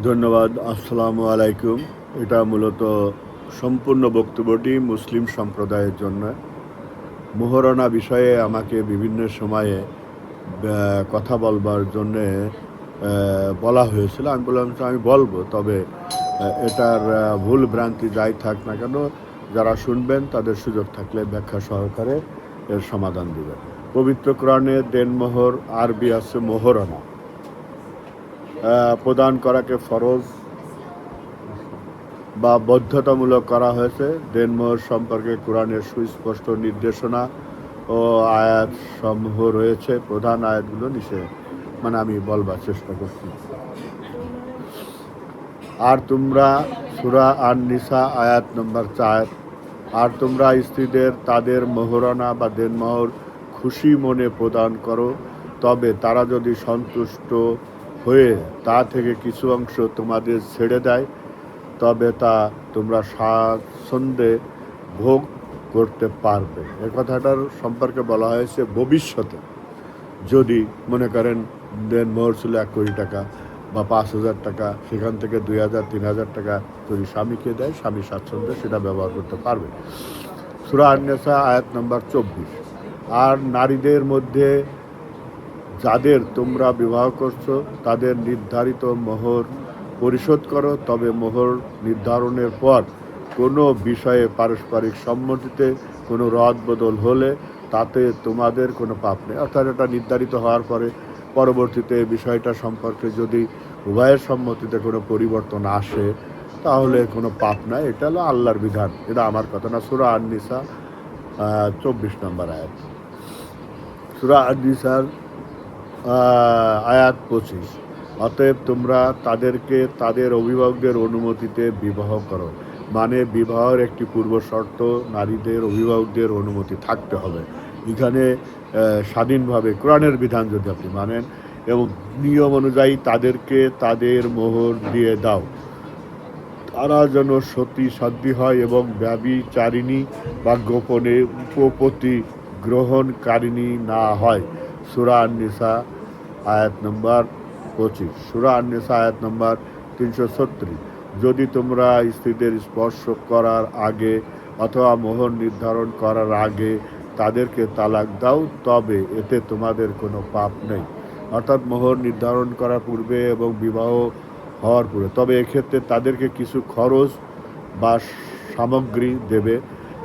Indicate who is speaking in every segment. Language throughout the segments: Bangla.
Speaker 1: ধন্যবাদ। আসসালামু আলাইকুম। এটা মূলত সম্পূর্ণ বক্তব্যটি মুসলিম সম্প্রদায়ের জন্য। মোহরনা বিষয়ে আমাকে বিভিন্ন সময়ে কথা বলবার জন্যে বলা হয়েছিল। আমি বললাম যে আমি বলবো, তবে এটার ভুল ভ্রান্তি যাই থাক না কেন, যারা শুনবেন তাদের সুযোগ থাকলে ব্যাখ্যা সহকারে এর সমাধান দিবেন। পবিত্র কোরআনে দেনমোহর, আরবি আছে মোহরনা, প্রদান করাকে ফরজ বা বাধ্যতামূলক করা হয়েছে। দেনমোহর সম্পর্কে কোরআনের সুস্পষ্ট নির্দেশনা ও আয়াত সমূহ রয়েছে। প্রধান আয়াতগুলো নিচে আমি বলবার চেষ্টা করছি। আর তোমরা, সূরা আন-নিসা আয়াত নম্বর 4, আর তোমরা স্ত্রীদের তাদের মোহরানা বা দেনমোহর খুশি মনে প্রদান করো, তবে তারা যদি সন্তুষ্ট হয়ে তা থেকে কিছু অংশ তোমাদের ছেড়ে দেয়, তবে তা তোমরা স্বাচ্ছন্দ্যে ভোগ করতে পারবে। এ কথাটার সম্পর্কে বলা হয়েছে ভবিষ্যতে যদি মনে করেন দেনমোহর ছিল 1 কোটি টাকা বা 5,000 টাকা, সেখান থেকে 2,000 3,000 টাকা যদি স্বামীকে দেয়, স্বামী স্বাচ্ছন্দ্যে সেটা ব্যবহার করতে পারবে। সূরা আন-নিসা আয়াত নম্বর 24। আর নারীদের মধ্যে যাদের তোমরা বিবাহ করছো তাদের নির্ধারিত মোহর পরিশোধ করো, তবে মোহর নির্ধারণের পর কোনো বিষয়ে পারস্পরিক সম্মতিতে কোনো রদ বদল হলে তাতে তোমাদের কোনো পাপ নেই। অর্থাৎ এটা নির্ধারিত হওয়ার পরে পরবর্তীতে বিষয়টা সম্পর্কে যদি উভয়ের সম্মতিতে কোনো পরিবর্তন আসে তাহলে কোনো পাপ নাই। এটা হলো আল্লাহর বিধান, এটা আমার কথা না। সূরা আন-নিসা 24 নম্বর আয়াত। সূরা আন-নিসার আয়াত 25। অতএব তোমরা তাদেরকে তাদের অভিভাবকদের অনুমতিতে বিবাহ করো। মানে বিবাহের একটি পূর্ব শর্ত নারীদের অভিভাবকদের অনুমতি থাকতে হবে। এখানে স্বাধীনভাবে কোরআনের বিধান যদি আপনি মানেন এবং নিয়ম অনুযায়ী তাদেরকে তাদের মোহর দিয়ে দাও, তারা যেন সতী সাধ্বী হয় এবং ব্যভিচারিণী বা গোপনে উপপত্তি গ্রহণকারিণী না হয়। সূরা আন-নিসা আয়াত নম্বর 25। সূরা আন-নিসা আয়াত নম্বর 336। যদি তোমরা স্ত্রীদের স্পর্শ করার আগে অথবা মোহর নির্ধারণ করার আগে তাদেরকে তালাক দাও, তবে এতে তোমাদের কোনো পাপ নেই। অর্থাৎ মোহর নির্ধারণ করার পূর্বে এবং বিবাহ হওয়ার পূর্বে। তবে এক্ষেত্রে তাদেরকে কিছু খরচ বা সামগ্রী দেবে।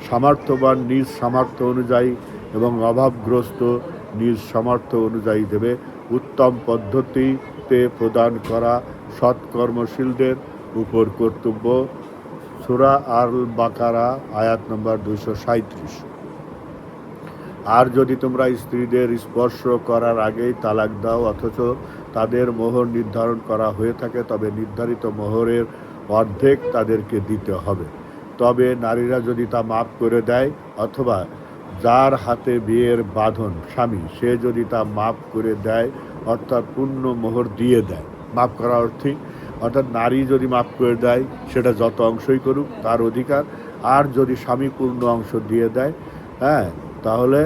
Speaker 1: সামর্থ্যবান নিজ সামর্থ্য অনুযায়ী এবং অভাবগ্রস্ত নিজ সামর্থ্য অনুযায়ী দেবে। উত্তম পদ্ধতিতে প্রদান করা সৎকর্মশীলদের উপর কর্তব্য। সূরা আল-বাকারা আয়াত নম্বর 237। আর যদি তোমরা স্ত্রীদের স্পর্শ করার আগেই তালাক দাও অথচ তাদের মোহর নির্ধারণ করা হয়ে থাকে, তবে নির্ধারিত মোহরের অর্ধেক তাদেরকে দিতে হবে। তবে নারীরা যদি তা মাফ করে দেয় অথবা যার হাতে বিয়ের বাঁধন স্বামী, সে যদি তা মাফ করে দেয় অর্থাৎ পূর্ণ মোহর দিয়ে দেয়, মাফ করা অর্থাৎ নারী যদি মাফ করে দেয় সেটা যত অংশই করুক তার অধিকার। আর যদি স্বামী পূর্ণ অংশ দিয়ে দেয়, হ্যাঁ, তাহলে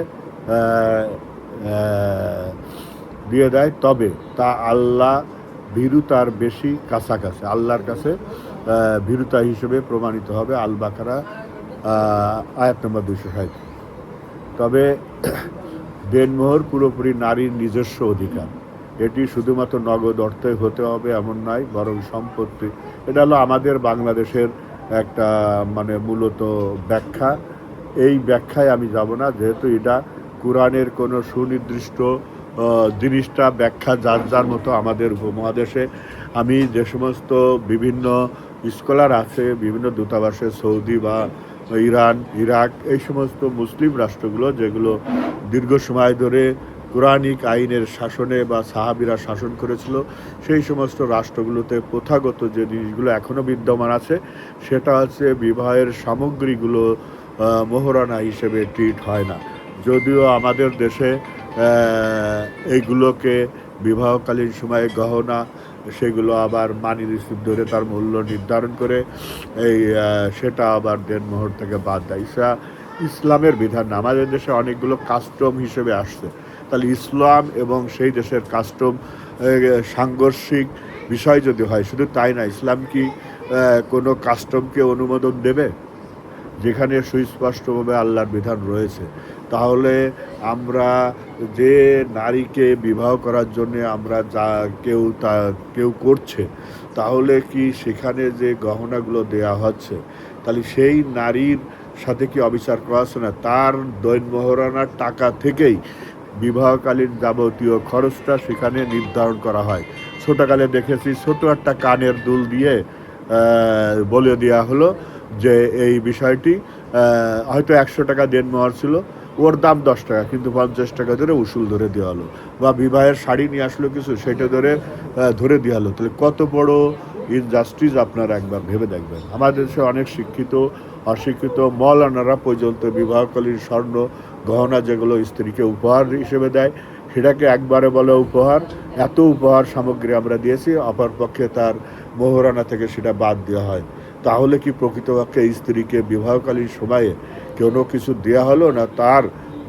Speaker 1: দিয়ে দেয়, তবে তা আল্লাহ ভীরুতার বেশি কাছাকাছি, আল্লাহর কাছে ভীরুতা হিসেবে প্রমাণিত হবে। আল বাকারা আয়াত নম্বর 260। তবে দেনমোহর পুরোপুরি নারীর নিজস্ব অধিকার। এটি শুধুমাত্র নগদ অর্থে হতে হবে এমন নয়, বরং সম্পত্তি। এটা হলো আমাদের বাংলাদেশের একটা মূলত ব্যাখ্যা। এই ব্যাখ্যায় আমি যাব না, যেহেতু এটা কোরআনের কোনো সুনির্দিষ্ট জিনিসটা ব্যাখ্যা যার যার মতো আমাদের উপমহাদেশে। আমি যে সমস্ত বিভিন্ন স্কলার আছে বিভিন্ন দূতাবাসে, সৌদি বা ইরান, ইরাক, এই সমস্ত মুসলিম রাষ্ট্রগুলো যেগুলো দীর্ঘ সময় ধরে কোরআনিক আইনের শাসনে বা সাহাবিরা শাসন করেছিল, সেই সমস্ত রাষ্ট্রগুলোতে প্রথাগত যে জিনিসগুলো এখনও বিদ্যমান আছে সেটা হচ্ছে বিবাহের সামগ্রীগুলো মোহরানা হিসেবে ট্রিট হয় না। যদিও আমাদের দেশে এইগুলোকে বিবাহকালীন সময়ে গহনা, সেগুলো আবার মানি রিসিভ ধরে তার মূল্য নির্ধারণ করে সেটা আবার দেনমোহর থেকে বাদ দেয়। ইসলামের বিধান না। আমাদের দেশে অনেকগুলো কাস্টম হিসেবে আসছে। তাহলে ইসলাম এবং সেই দেশের কাস্টম সাংঘর্ষিক বিষয় যদি হয়। শুধু তাই না, ইসলাম কি কোনো কাস্টমকে অনুমোদন দেবে? যেখানে সুস্পষ্টভাবে আল্লাহর বিধান রয়েছে। তাহলে আমরা যে নারীকে বিবাহ করার জন্যে আমরা কেউ করছে, তাহলে কি সেখানে যে গহনাগুলো দেয়া হচ্ছে, তাহলে সেই নারীর সাথে কি অবিচার করা হচ্ছে না? তার দৈনমোহরানার টাকা থেকেই বিবাহকালীন যাবতীয় খরচটা সেখানে নির্ধারণ করা হয়। ছোটকালে দেখেছি ছোট একটা কানের দুল দিয়ে বলে দেওয়া হলো যে এই বিষয়টি হয়তো 100 টাকা দেনমোহর ছিল, ওর দাম 10 টাকা, কিন্তু 50 টাকা ধরে উসুল ধরে দেওয়া হলো। বা বিবাহের শাড়ি নিয়ে আসলো কিছু, সেটা ধরে দেওয়া হলো। তাহলে কত বড় ইনজাস্টিস আপনারা একবার ভেবে দেখবেন। আমাদের দেশে অনেক শিক্ষিত অশিক্ষিত মৌলানারা পর্যন্ত বিবাহকালীন স্বর্ণ গহনা যেগুলো স্ত্রীকে উপহার হিসেবে দেয়, সেটাকে একবারে বলে উপহার। এত উপহার সামগ্রী আমরা দিয়েছি, অপরপক্ষে তার মোহরানা থেকে সেটা বাদ দেওয়া হয়। তাহলে কি প্রকৃতপক্ষে স্ত্রীকে বিবাহকালীন সময়ে কোনো কিছু দেওয়া হলো না? তার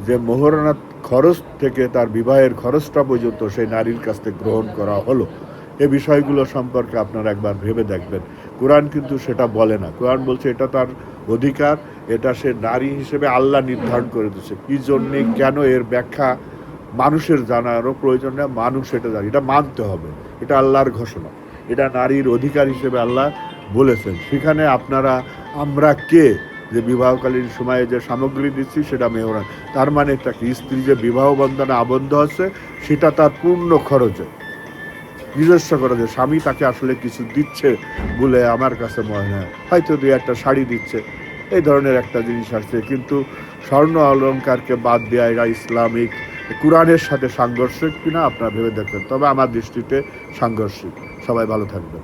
Speaker 1: যে মোহরানা খরচ থেকে তার বিবাহের খরচটা পর্যন্ত সেই নারীর কাছ থেকে গ্রহণ করা হলো। এই বিষয়গুলো সম্পর্কে আপনারা একবার ভেবে দেখবেন। কোরআন কিন্তু সেটা বলে না। কোরআন বলছে এটা তার অধিকার, এটা সে নারী হিসেবে আল্লাহ নির্ধারণ করে দিচ্ছে। কী জন্যে, কেন, এর ব্যাখ্যা মানুষের জানারও প্রয়োজন নেই। মানুষ এটা জানে, এটা মানতে হবে। এটা আল্লাহর ঘোষণা, এটা নারীর অধিকার হিসেবে আল্লাহ বলেছেন। সেখানে আমরা কে যে বিবাহকালীন সময়ে যে সামগ্রী দিচ্ছি সেটা মেহরান, তার মানে একটা কি, স্ত্রী যে বিবাহ বন্ধনে আবদ্ধ আছে সেটা তার পূর্ণ খরচে, নিজস্ব খরচে। স্বামী তাকে আসলে কিছু দিচ্ছে বলে আমার কাছে মনে হয়, হয়তো 2-1টা শাড়ি দিচ্ছে, এই ধরনের একটা জিনিস আসছে। কিন্তু স্বর্ণ অলঙ্কারকে বাদ দেওয়া এরা ইসলামিক কোরআনের সাথে সাংঘর্ষিক কিনা আপনারা ভেবে দেখবেন। তবে আমার দৃষ্টিতে সাংঘর্ষিক। সবাই ভালো থাকবেন।